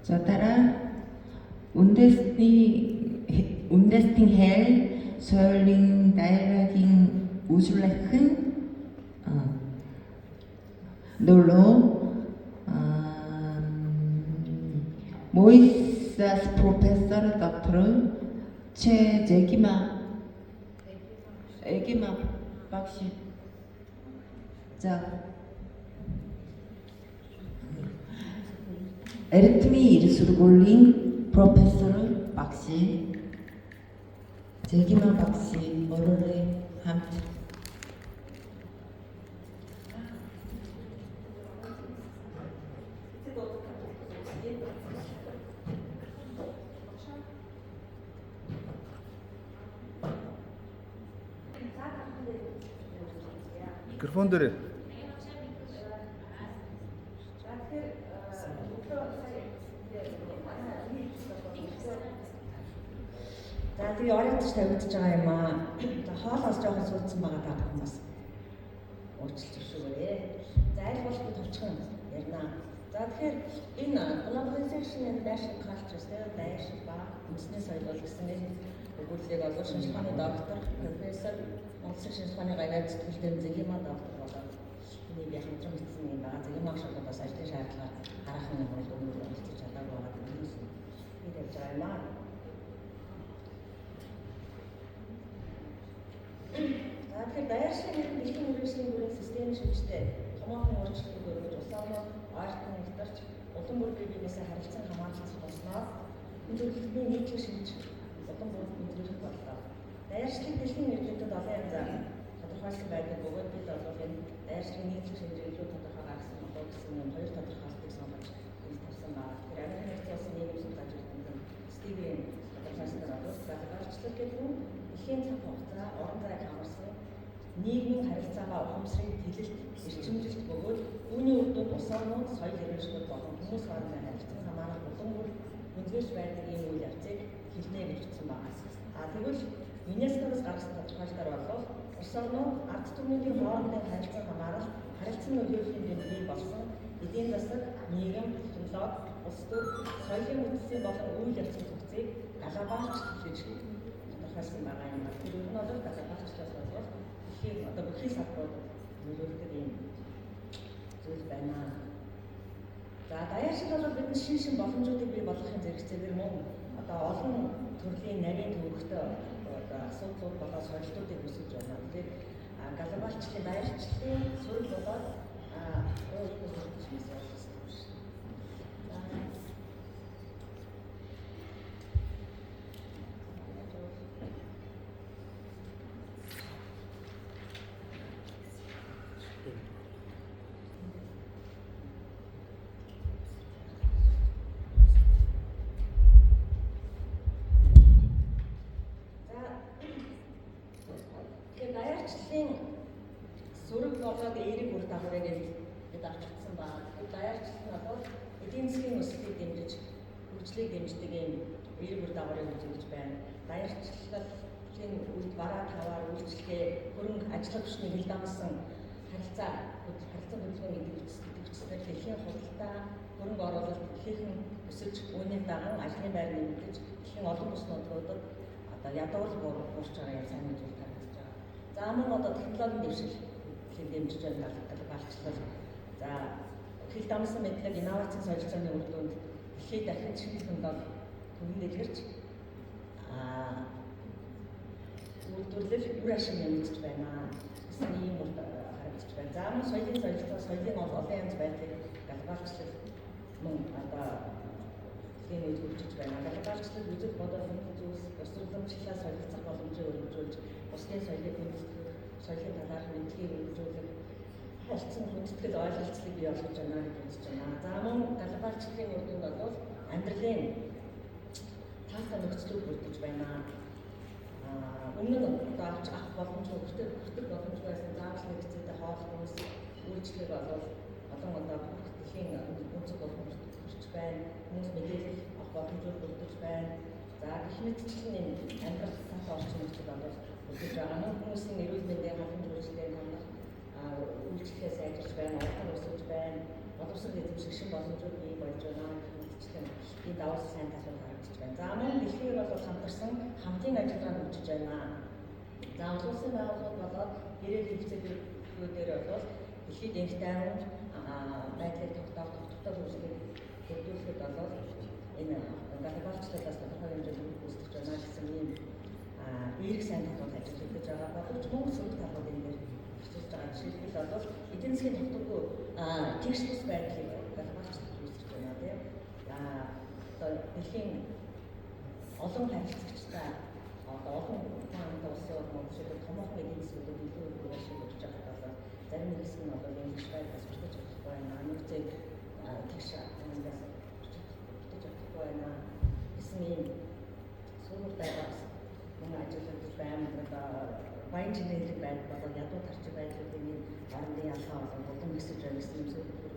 За дараа үндэстэн хэл соёлын дайрагийн үзүүлэлтэн нөлөө Moisés профессор доктор Эгима багш. За эрдмийн ир сургуулийн профессор багш Эгима багш өөрөөр хамт микрофон дээр. За тэгээ orientч тавигдаж байгаа юм аа. За хоолоос жоохон суудсан байгаа даа хүмүүс. Уучлж өгөөрэй. За аль болох товчхон ярина. За тэгэхээр энэ globalization and national cultures дээр дайршил ба үндэсний соёл гэсэн энэ өгүүлбэрийг олох шинжилгээний доктор профессор Монголын шинжилгээний гавьяа зүтгэлтэй Эгима доктор болоод энийг яг хамтран бичсэн юм байгаа. Эгима шалгуудаас ажлын шаардлага хараахан юм бол өмнө оролцож чадаагүй байгаа юм. Бид явж байгаа юм аа. За тэгэхээр дайршлын дэлхийн үргэлжлэлийн бүрийн системийн шилжтэй томоохон өөрчлөлтүүд өргөж усаанууд ойртон нэгдэрч улам бүр бие биенээсээ харилцан хамгаалах болсноор энэ зөвлөлтний нийтлэг шинж улам бүр мэдрэгдэх боллоо. Дайршлыг дэлхийн иргэдэд олон янзаар тодорхойлсон байдаг бөгөөд бид бол энэ дайршлын нийтлэг шинжийг илүү тодорхой гаргасан болов гэсэн юм хоёр тодорхойлтыг сонгож энэ тавьсан байна. Тэгэхээр Америк нэгдсэн улсын нийгмийн судлаач эрдэмтэн Стивен тодорхойлсноор бол гадаадчлал гэдэг нь дэлхийн цаг хугацаа орон зайг хамарсан нийгмийн харилцаагаа ухамсарыг тэлэлт эрчимжилт бөгөөд үүний үр дүнд улс орнууд соёл иргэншил болон хүмүүс хоорондын харилцан хамаарах улам бүр хүндрэлж байдаг ийм үйл явцыг хэлнэ гэж утсан байна. Тэгвэл ЮНЕСКО-с гаргасан тодорхойлолтоор бол улс орнууд ард түмнүүдийн хоорондын харилцан хамаарах харилцан нөлөөллийн дэнд бий болсон эдийн засаг, нийгэм, технологи, улс төр, соёлын үндсийн болон үйл явцын төвцийг глобалч гэж тодорхойлсон байгаа юм. Тэр нь бол глобалчлалаас бол бүхий салбарууд нөлөөлдөг юм зүйл байна. За даяаршил бол бидний шин боломжуудыг бий болгохын зэрэгцээгээр мөн олон төрлийн нарийн төвөгтэй асуудлууд болоод сорилтуудыг үүсгэж байна. Тэгээд глобалчлалын даяарчлалын суурь болоод сүрэг болоод эерэг үр дагаврыг бид авчирсан байна. Даяарчлал нь бол эдийн засгийн өсөлтийг дэмжиж, хөгжлийг дэмждэг юм эерэг үр дагаврыг үзүүлж байна. Даяарчлалын үед бараа таваар үйлчлэгээ, хөрөнгө ажил хүчний хил дамсан харилцан хөдөлгөөний идэвхжүүлэлт дэлхийн худалдаа, хөрөнгө оруулалт ихээхэн өсөж, үүнийг даган ажлын байр нэмэгдэж, дэлхийн олон бус нутгуудад ядуул буурч байгаа юм сайн гэж харагдаж байгаа. За мөн технологийн дэвшил дэмжиж байна глобалчлал. За хил дамсан мэдлэг инновацийн солилцооны үр дүнд дэлхийд дахин шинэ технологи төвлөрч үйлдвэрлэл үр ашиг нэмэгдэж байна. гэсэн ийм үр харагдаж байна. За мөн соёлын солилцоо, соёлын олон янз байдлыг глобалчлал мөн тийм үед хөгжиж байна. Глобалчлал үзэл бодолтой зүйлс өсвөрлөмжлөлөө солилцох боломжийг өргөжүүлж, бусдын соёлыг хүндэтгэх, соёлын талаарх мэдлэгийг өргөжүүлэх, харилцан хүндэтгэл ойлголцлыг бий болгож байна гэж үзэж байна. За мөн глобалчлалын үр дүнд бол амьдралын таатай нөхцөлөд бүрдэж байна. Өмнө нь авч авах боломжтой хүртэх боломжтой байсан заавал нэгцээтэй хоол хүнс үйлчлэг бол олон удаа дэлхийн өнцөг боломж хүрч байна. Хүмүүс мэдээлэл авах боломжтой бүрдэж байна. За гэх мэтчлэн амьдрах таатай орчин нөхцөл бол бүрдэж байгаа нь хүмүүсийн эрүүл мэндийн халамж үйлчлэгийг хангах үйлчлэгээ сайжирч байна, уран өсөж байна. Боловсрол эзэмших шин боломжууд бий болж байна. Мэтчлэн энэ давуу сайн талууд харагдаж байна. За мөн дэлхийд бол хамтарсан хамтын ажиллагаа хөгжиж байна. За олон улсын байгууллагууд болоод гэрэл хэлцээдүүдээр бол дэлхийд энх тайван байдлыг тогтоохтой хөгжлийг хөдөлгөхөд болоод энэ глобалчлалаас тодорхой хэмжээнд үүсгэж байна гэсэн ийм эерэг сайн талууд ажиллаж байгаа боловч мөн сөрөг талууд энэ дээр хичээж байгаа. Жишээлбэл бол эдийн засгийн тогтворгүй тэгш бус байдлыг глобалчлалд үүсгэж байна тийм. Одоо дэлхийн олон харилцагчтай одоо олон улсын жишээлбэл томоохон эдийн засгуудад илүү их ашиглаж байгаа бол зарим нэг хэсэг нь одоо энэ байдлаас бүрдэж чадахгүй байна. Нөхцөл тэгш ангаас бүрдэж чадахгүй байна. Гэсэн ийм сөрөг байдлаас мөн ажиллаж байна. Баян чинэлэг байдал болоод ядуу тарчиг байдлуудын орондын ялгаа болон булан нисэж байна гэсэн юм сөрөг